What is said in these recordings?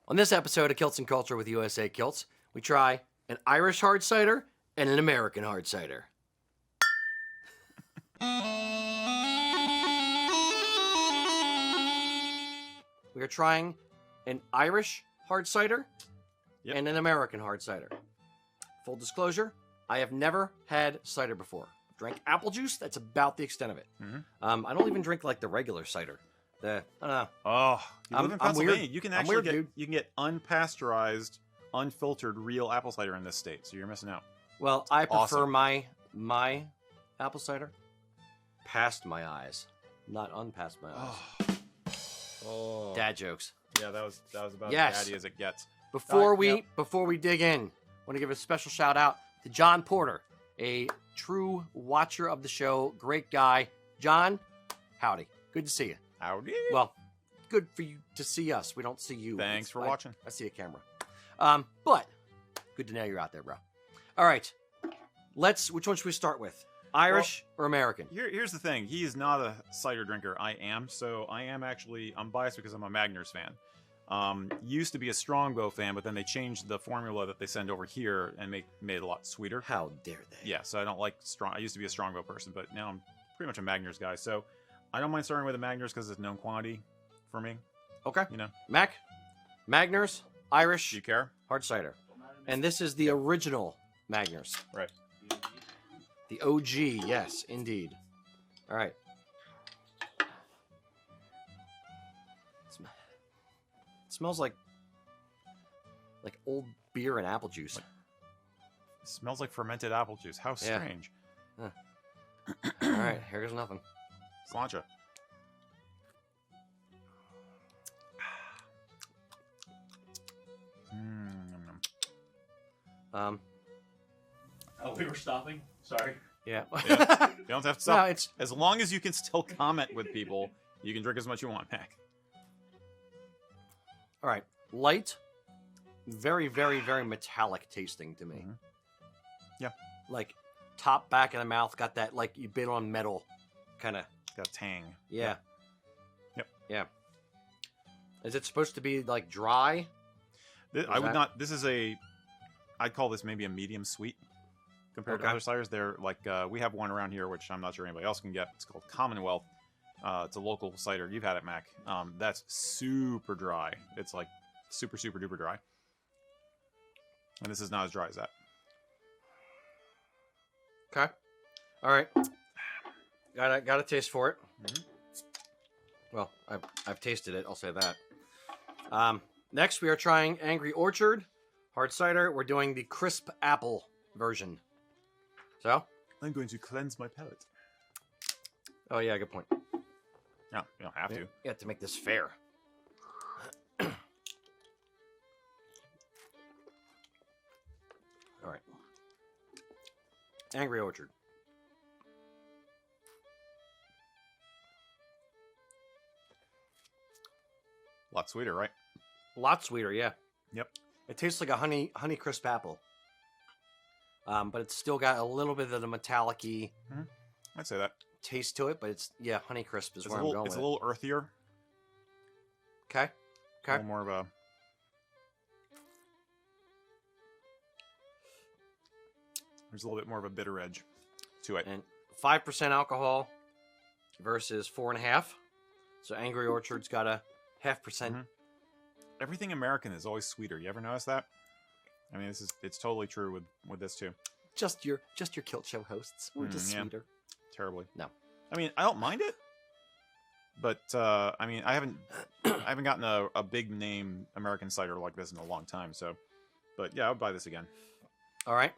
On this episode of Kilts and Culture with USA Kilts, we try an Irish hard cider and an American hard cider. We are trying an Irish hard cider and an American hard cider. Full disclosure, I have never had cider before. Drank apple juice, that's about the extent of it. Mm-hmm. I don't even drink like the regular cider. I don't know. Oh, you live in Pennsylvania. weird. You can I'm actually weird, you can get unpasteurized, unfiltered real apple cider in this state, so you're missing out. Well, I prefer Awesome. my apple cider past my eyes, not unpast my eyes. Oh. Dad jokes. Yeah, that was about Yes. as daddy as it gets. Before Yep. we dig in, I want to give a special shout out to John Porter, a true watcher of the show, great guy. John, howdy. Good to see you. Howdy. Well, good for you to see us. We don't see you. Thanks for watching. I see a camera. But good to know you're out there, bro. All right. Which one should we start with? Irish or American? Here's the thing. He is not a cider drinker. I am. So I'm biased because I'm a Magners fan. Used to be a Strongbow fan, but then they changed the formula that they send over here and made it a lot sweeter. How dare they? Yeah, so I don't like strong. I used to be a Strongbow person, but now I'm pretty much a Magners guy. So I don't mind starting with the Magners because it's known quantity for me. Okay. You know. Magners, Irish, Do you care? hard cider. And this is the original Magners. Right. The OG, yes, indeed. All right. It smells like old beer and apple juice. It smells like fermented apple juice. How strange. All right, here goes nothing. Slancha. Oh, we were stopping? Sorry. Yeah. Yeah. You don't have to stop. No, it's As long as you can still comment with people, you can drink as much as you want, Mac. all right. Light, very, very, very metallic tasting to me. Mhm. Yeah. Like top, back of the mouth, got that like you bit on metal kind of. Got a tang. Yeah. Yep. Yeah. Is it supposed to be like dry? I would not. This is I'd call this maybe a medium sweet compared to other ciders. They're like we have one around here, which I'm not sure anybody else can get. It's called Commonwealth. It's a local cider. You've had it, Mac. That's super dry. It's like super, super duper dry. And this is not as dry as that. Okay. All right. Got a taste for it. Mhm. Well, I've tasted it. I'll say that. Next, we are trying Angry Orchard hard cider. We're doing the crisp apple version. So? I'm going to cleanse my palate. Oh yeah, good point. No, you don't have to. You have to make this fair. All right. Angry Orchard. A lot sweeter, right? A lot sweeter, yeah. Yep. It tastes like a honey crisp apple. But it's still got a little bit of the metallic-y I'd say that. taste to it, but it's, yeah, honey crisp is It's where a I'm little, going it's with a little earthier. Okay. A Okay. little more of a... There's a little bit more of a bitter edge to it. And 5% alcohol versus 4.5. So Angry Orchard's got a 0.5%. Mhm. Everything American is always sweeter. You ever notice that? I mean, it's totally true with this too. Just your Kilt Show hosts. We're just yeah. sweeter. Terribly. No. I mean, I don't mind it, but I mean, I haven't gotten a big name American cider like this in a long time. So, but yeah, I would buy this again. All right.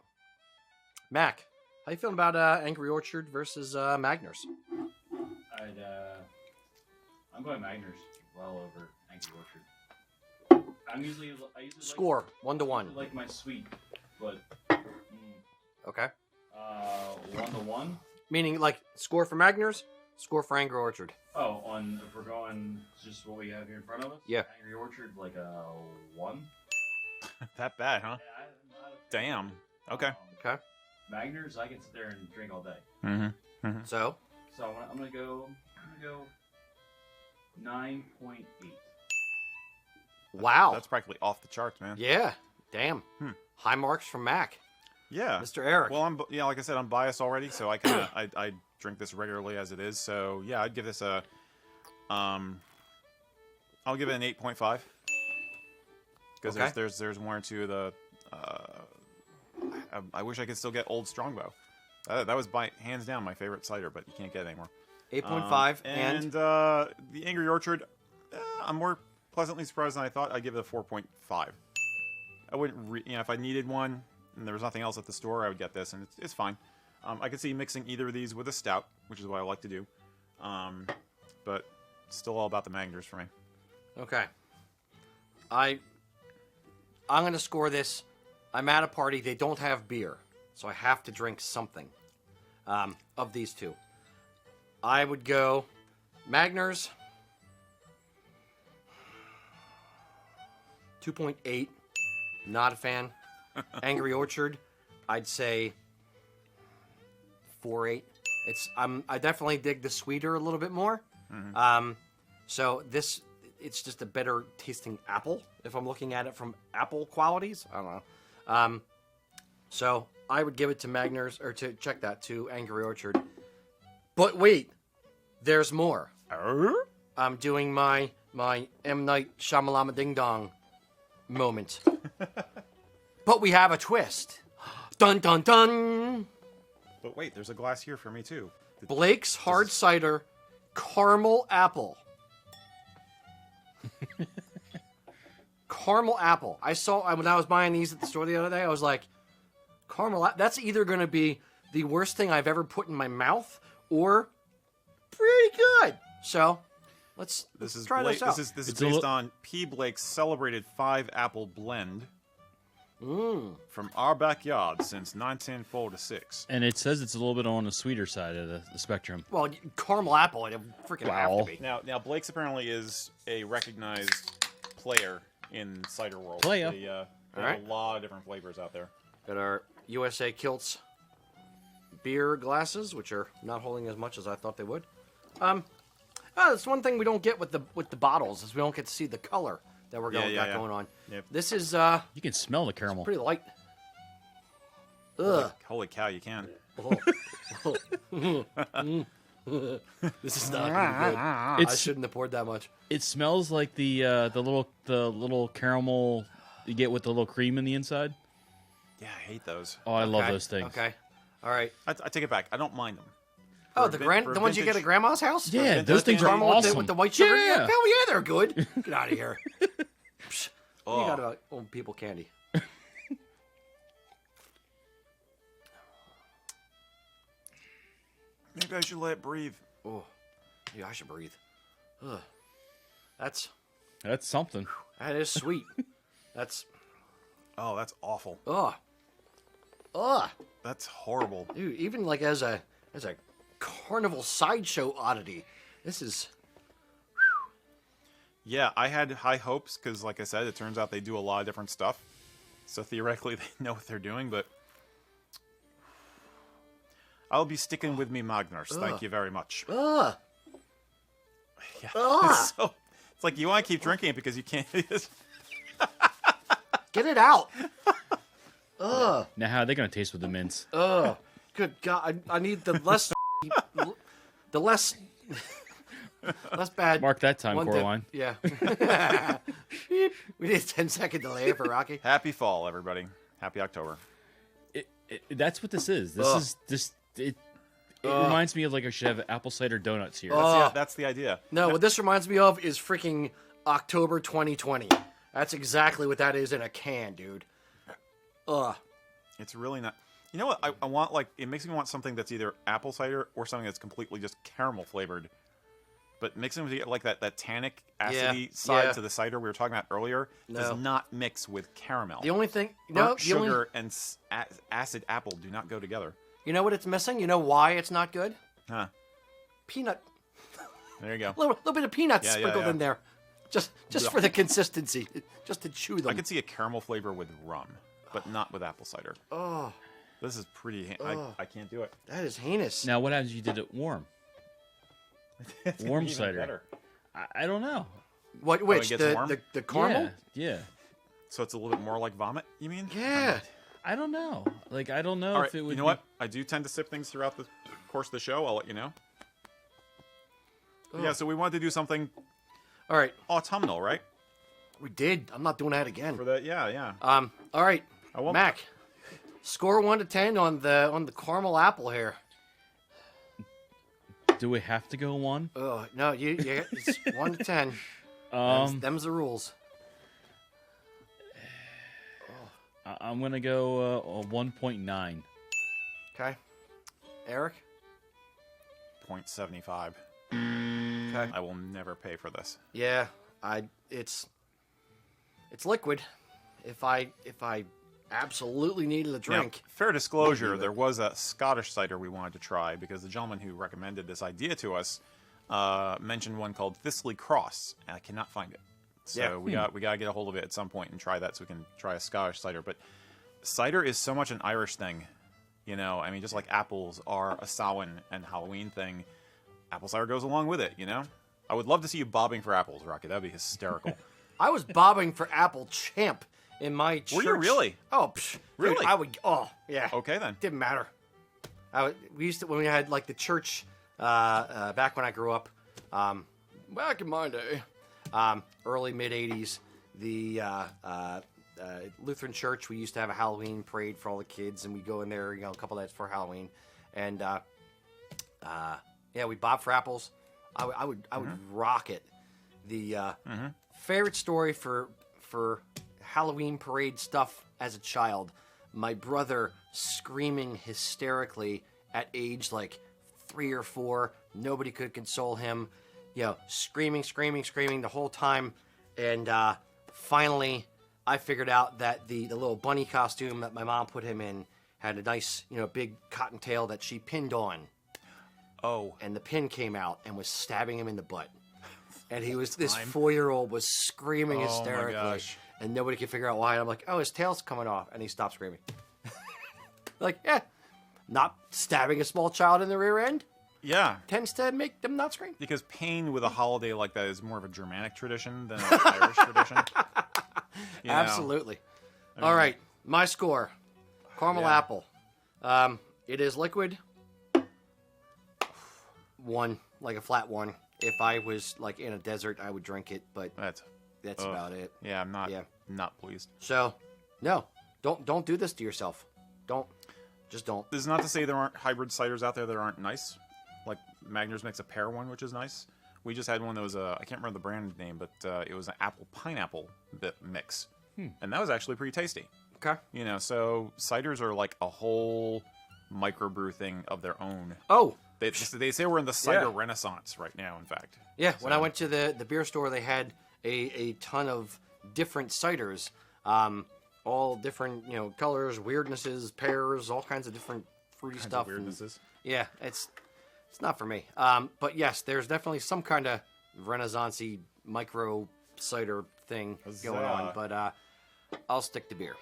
Mac, how you feeling about Angry Orchard versus Magners? I'm going Magners well over Angry Orchard. I usually Score 1-1. like my sweet, but Okay. 1-1. Meaning like score for Magners, score for Angry Orchard. Oh, if we're going just what we have here in front of us. Yeah. Angry Orchard like a 1. That bad, huh? Yeah, I'm not a- Damn. Okay. Okay. Magners, I can sit there and drink all day. Mm-hmm. So So I'm gonna go 9.8. Wow. That's practically off the charts, man. Yeah. Damn. High marks from Mac. Yeah. Mr. Eric. Well, like I said, I'm biased already, so I kind of I drink this regularly as it is. So yeah, I'd give this a I'll give it an 8.5 because Okay. there's one or two of the I wish I could still get Old Strongbow. That was by hands down my favorite cider, but you can't get it anymore. 8.5 and the Angry Orchard, I'm more pleasantly surprised than I thought. I'd give it a 4.5. I wouldn't, if I needed one and there was nothing else at the store, I would get this, and it's fine. I could see mixing either of these with a stout, which is what I like to do. But still all about the Magners for me. Okay. I'm going to score this. I'm at a party. They don't have beer, so I have to drink something of these two. I would go Magners 2.8. Not a fan. Angry Orchard, I'd say 4.8. I definitely dig the sweeter a little bit more. So this, it's just a better tasting apple if I'm looking at it from apple qualities. I don't know. So I would give it to Magners, or to Angry Orchard. But wait, there's more. I'm doing my M. Night Shyamalama Ding Dong moment. But we have a twist. Dun dun dun. But wait, there's a glass here for me too. Blake's Hard Cider Caramel Apple. Caramel apple. When I was buying these at the store the other day, I was like, that's either going to be the worst thing I've ever put in my mouth or pretty good. So, let's try this out. This is based on P. Blake's celebrated 5-apple blend from our backyard since 1946. And it says it's a little bit on the sweeter side of the spectrum. Well, caramel apple, it freaking have to be. Now Blake's apparently is a recognized player in cider world. They have a lot of different flavors out there. Got our USA Kilts beer glasses, which are not holding as much as I thought they would. That's one thing we don't get with the bottles is we don't get to see the color that we're going on. Yep. This is you can smell the caramel. pretty light. Ugh. Holy cow, you can. This is not gonna be good. I shouldn't have poured that much. It smells like the little caramel you get with the little cream in the inside. Yeah, I hate those. Oh, I love those things. Okay. All right. I take it back. I don't mind them. Oh, the ones you get at grandma's house? Yeah, those things are caramel awesome. with the white sugar? Yeah. Hell yeah, they're good. Get out of here. Psh, Oh. What do you got about old people candy? Maybe I should let it breathe. Oh, yeah, I should breathe. Ugh. That's something. That is sweet. That's awful. Ugh. That's horrible. Dude, even like as a carnival sideshow oddity, this is. Yeah, I had high hopes because, like I said, it turns out they do a lot of different stuff. So theoretically, they know what they're doing, but I'll be sticking with me Magners. Thank you very much. Ugh. Yeah. Ugh. It's like you want to keep drinking it because you can't. Get it out. Ugh. Now, how are they going to taste with the mints? Ugh. Good God. I need the less. the less. Less bad. Mark that time, Coraline. Yeah. Beep. We need a 10-second delay for Rocky. Happy fall, everybody. Happy October. That's what this is. It reminds me of like I should have apple cider donuts here. That's the idea. No, what this reminds me of is freaking October 2020. That's exactly what that is in a can, dude. Ugh. It's really not. You know what? I want, like, it makes me want something that's either apple cider or something that's completely just caramel flavored. But mixing with like that tannic, acidy side to the cider we were talking about earlier does not mix with caramel. The only thing, sugar and acid apple do not go together. You know what it's missing? You know why it's not good? Huh? Peanut. There you go. A little bit of peanuts sprinkled in there, just for the consistency, just to chew them. I could see a caramel flavor with rum, but not with apple cider. Oh, this is pretty. I can't do it. That is heinous. Now, what happens if you did it warm? Warm cider. Better. I don't know. What? Which? it gets warm? The caramel? Yeah. So it's a little bit more like vomit, you mean? Yeah. I don't know. Like, I don't know All right, if it would you know what? I do tend to sip things throughout the course of the show. I'll let you know. Oh. Yeah, so we wanted to do something All right. autumnal, right? We did. I'm not doing that again. For that, yeah. All right. I won't. Mac, score 1 to 10 on the caramel apple here. Do we have to go 1? Oh no, you it's 1 to 10. Them's the rules. I'm gonna go a 1.9. Okay. Eric. 0.75. Okay. I will never pay for this. Yeah, it's liquid. If I absolutely needed a drink. Now, fair disclosure, there was a Scottish cider we wanted to try because the gentleman who recommended this idea to us mentioned one called Thistley Cross, and I cannot find it. So we got to get a hold of it at some point and try that so we can try a Scottish cider. But cider is so much an Irish thing, you know. I mean, just like apples are a Samhain and Halloween thing, apple cider goes along with it, you know. I would love to see you bobbing for apples, Rocky. That'd be hysterical. I was bobbing for Apple Champ in my church. Were you really? Oh, Really? Dude, I would. Oh, yeah. Okay then. Didn't matter. We used to when we had like the church back when I grew up. Back in my day, early mid '80s, the Lutheran church. We used to have a Halloween parade for all the kids, and we go in there, you know, a couple nights before Halloween, and we bob for apples. I would rock it. The favorite story for Halloween parade stuff as a child, my brother screaming hysterically at age like 3 or 4. Nobody could console him, you know, screaming the whole time. And finally, I figured out that the little bunny costume that my mom put him in had a nice, you know, big cotton tail that she pinned on. Oh. And the pin came out and was stabbing him in the butt. And he was, this 4-year-old was screaming hysterically. Oh my gosh. And nobody could figure out why. And I'm like, oh, his tail's coming off. And he stopped screaming. Like, not stabbing a small child in the rear end Yeah. tends to make them not scream. Because pain with a holiday like that is more of a Germanic tradition than an Irish tradition. You know? Absolutely. All right, my score. Caramel apple. It is liquid. 1, like a flat 1. If I was like in a desert, I would drink it, but that's about it. Yeah, I'm not pleased. So, no, don't do this to yourself. Just don't. This is not to say there aren't hybrid ciders out there that aren't nice. Like Magners makes a pear one, which is nice. We just had one that was I can't remember the brand name, but it was an apple pineapple mix, and that was actually pretty tasty. Okay. You know, so ciders are like a whole microbrew thing of their own. Oh. They say we're in the cider renaissance right now, in fact. Yeah, when I went to the beer store, they had a ton of different ciders, all different, you know, colors, weirdnesses, pears, all kinds of different fruity stuff. Weirdnesses. Yeah, it's not for me. But yes, there's definitely some kind of renaissance-y micro cider thing going on, but I'll stick to beer.